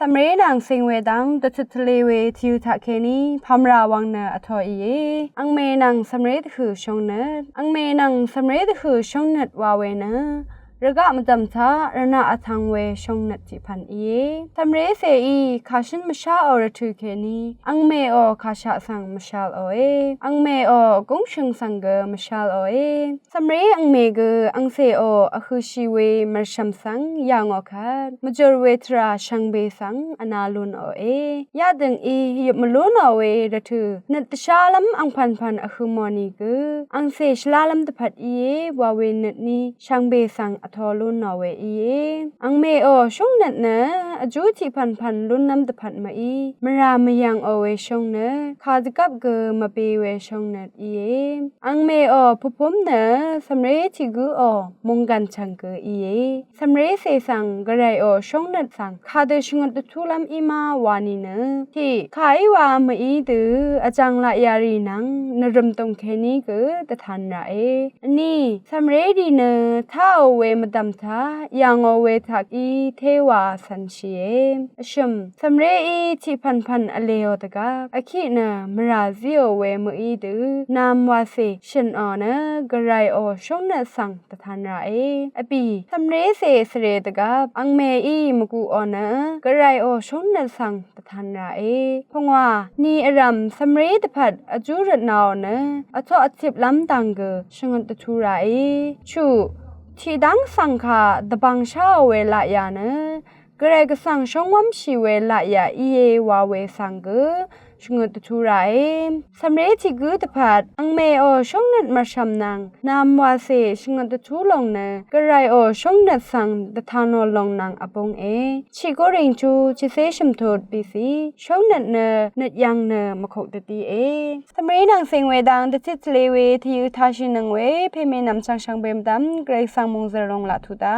สำเร็จดังสิงเวดังตัดทะเลเวทิวทักเคนีพามราวังเนอทอเยอังเมนังสำเร็จคือชงเนอังเมนังสำเร็จคือชงเนวาเวเนระกะมตัมทาระนาอทังเวชงเนติพันเอสำเร็จเสอีคาชินมชาอรทุเคนีอังเมอคาชะสังมชาลโอเออังเมอกงชงสังเกมชาลโอเอสำเร็จอังเมกอังเซออคือชีเวมชัมสังยางอคัดมจรเวทราชังเบสังอนาลุนโอเอยาดึงอียบมลุนโอเวระทุนัตชาลัมอังพันอคือมอนีกอังเซชลาลัมตพัดเยวาเวนัตนีชังเบสังอทอลุนนอเวอีอังเมชงนัดนะอจูที่พันลุนน้ำตะพัดมาอีมรามยังอเวชงนะคาดกับเกมาเปเวชงนัดอีอังเมพุพมนะสำเร็จที่กูมงกันชังเกอีสำเร็จเสสังกระไรชงนัดสังคาเดชงดทุลัมอีมาวานีนะที่ขายว่ามาอีตืออาจังละยารีนังนรมตงเคนีกตะทันระนี่สำเร็จดีนะถ้าเวมดัมทายางเวทักอีเทวาสันเชียชมสำเร็จอีที่พันอเลวตะกาอคินะมราซิโอเวมอีตือนามวาเซฉันนะกระไรชงนัดสังตะทันระอปีสำเร็จเสเสเรตะกาอังเมอีมกูนะกระไรชงนัดสังตะทันระพงว่านี่อรัมสำเร็จพัดอจูรนาวนะอทออจิบล้ำตังเกชงตะทุระชูที่ดังสังขาดบังชาเวลายานะกระกสังชงวัมชีเวลายาอีเยวาเวสังเกชงตทุไรสำเร็จที่กูตพัดอังเมชงนัดมาชำนางนามวาเซชงตทุลงนะกระไรชงนัดสังตทานอลงนางอปงชิโกริงจูชิเซชมโทดปีสีชงนัดเนนัดยังเนมะขกตตีสำเร็จนางเซงเวดังตติทเลเวที่อุทาชินังเวเพเมนำชังเบมดำเกรซังมงเซลงละทุดา